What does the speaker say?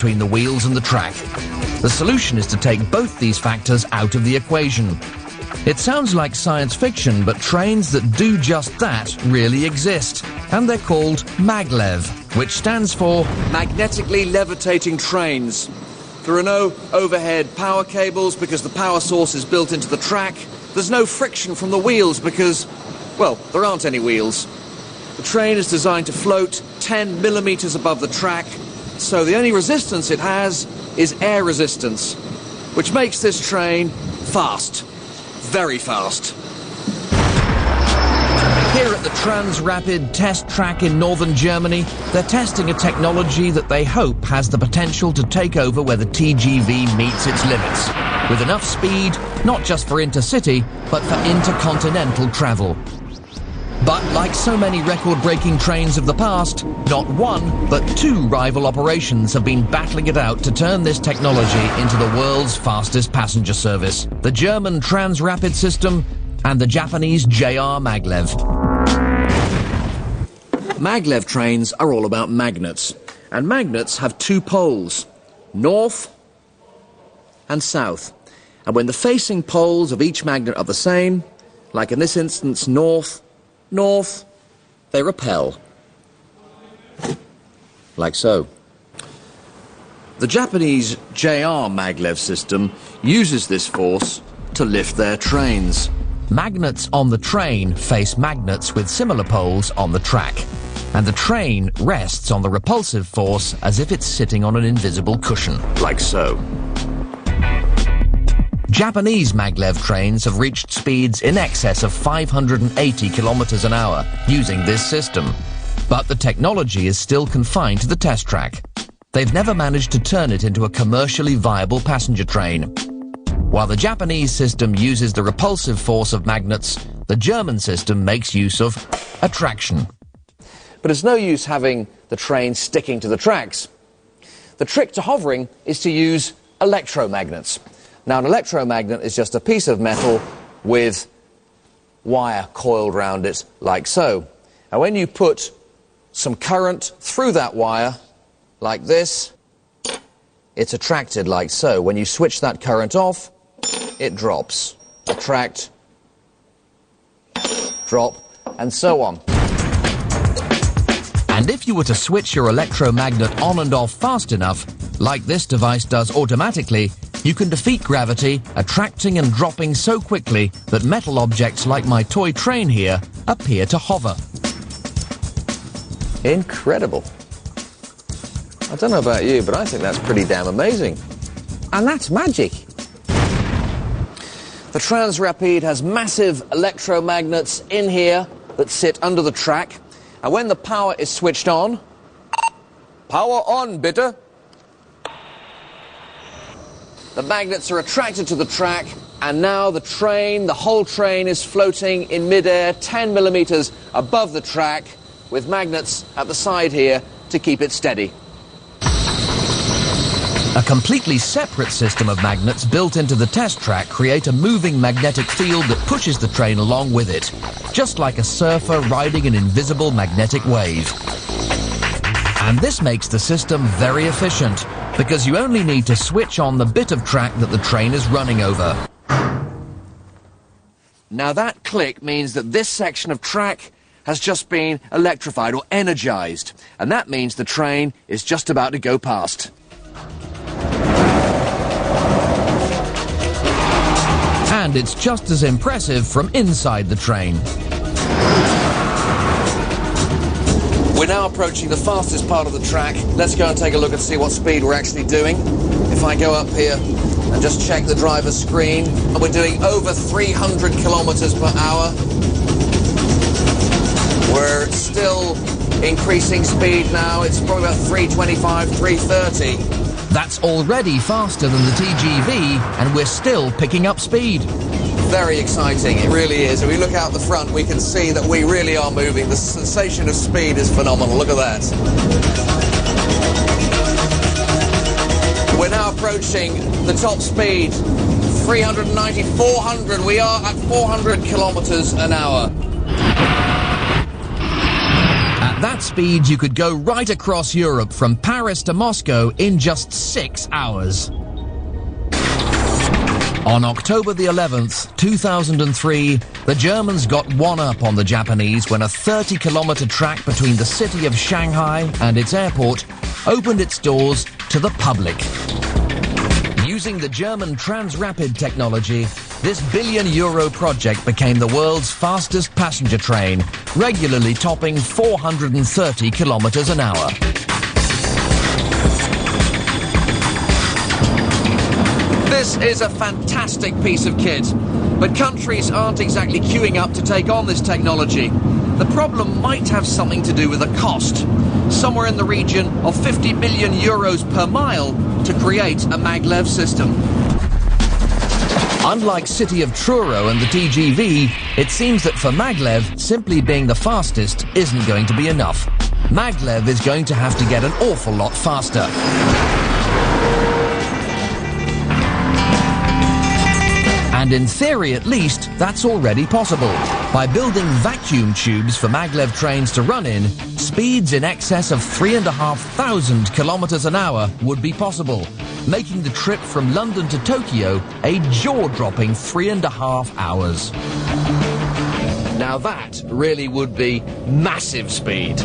between the wheels and the track. The solution is to take both these factors out of the equation. It sounds like science fiction, but trains that do just that really exist, and they're called Maglev, which stands for magnetically levitating trains. There are no overhead power cables because the power source is built into the track. There's no friction from the wheels because, well, there aren't any wheels. The train is designed to float 10 millimeters above the track, so the only resistance it has is air resistance, which makes this train fast. Very fast. Here at the Transrapid test track in northern Germany, they're testing a technology that they hope has the potential to take over where the TGV meets its limits, with enough speed, not just for intercity, but for intercontinental travel. But like so many record-breaking trains of the past, not one, but two rival operations have been battling it out to turn this technology into the world's fastest passenger service. The German Transrapid system and the Japanese JR Maglev. Maglev trains are all about magnets, and magnets have two poles, north and south. And when the facing poles of each magnet are the same, like in this instance north, north, they repel. Like so. The Japanese JR Maglev system uses this force to lift their trains. Magnets on the train face magnets with similar poles on the track, and the train rests on the repulsive force as if it's sitting on an invisible cushion. Like so. Japanese maglev trains have reached speeds in excess of 580 kilometers an hour using this system. But the technology is still confined to the test track. They've never managed to turn it into a commercially viable passenger train. While the Japanese system uses the repulsive force of magnets, the German system makes use of attraction. But it's no use having the train sticking to the tracks. The trick to hovering is to use electromagnets. Now, an electromagnet is just a piece of metal with wire coiled round it, like so. And when you put some current through that wire, like this, it's attracted like so. When you switch that current off, it drops. Attract, drop, and so on. And if you were to switch your electromagnet on and off fast enough, like this device does automatically, you can defeat gravity, attracting and dropping so quickly that metal objects like my toy train here appear to hover. Incredible. I don't know about you, but I think that's pretty damn amazing. And that's magic. The Transrapid has massive electromagnets in here that sit under the track, and when the power is switched on, power on, bitte. The magnets are attracted to the track, and now the whole train is floating in midair 10 millimeters above the track with magnets at the side here to keep it steady. A completely separate system of magnets built into the test track create a moving magnetic field that pushes the train along with it, just like a surfer riding an invisible magnetic wave. And this makes the system very efficient, because you only need to switch on the bit of track that the train is running over. Now that click means that this section of track has just been electrified or energized, and that means the train is just about to go past. And it's just as impressive from inside the train. We're now approaching the fastest part of the track. Let's go and take a look and see what speed we're actually doing. If I go up here and just check the driver's screen, and we're doing over 300 kilometers per hour. We're still increasing speed now. It's probably about 325, 330. That's already faster than the TGV, and we're still picking up speed. Very exciting, it really is. If we look out the front, we can see that we really are moving. The sensation of speed is phenomenal. Look at that. We're now approaching the top speed, 390, 400. We are at 400 kilometers an hour. At that speed you could go right across Europe from Paris to Moscow in just 6 hours. On October the 11th, 2003, the Germans got one up on the Japanese when a 30-kilometer track between the city of Shanghai and its airport opened its doors to the public. Using the German Transrapid technology, this billion-euro project became the world's fastest passenger train, regularly topping 430 kilometers an hour. This is a fantastic piece of kit, but countries aren't exactly queuing up to take on this technology. The problem might have something to do with the cost, somewhere in the region of 50 million euros per mile to create a Maglev system. Unlike City of Truro and the TGV, it seems that for Maglev, simply being the fastest isn't going to be enough. Maglev is going to have to get an awful lot faster. And in theory, at least, that's already possible. By building vacuum tubes for Maglev trains to run in, speeds in excess of 3,500 kilometers an hour would be possible, making the trip from London to Tokyo a jaw-dropping 3.5 hours. Now that really would be massive speed.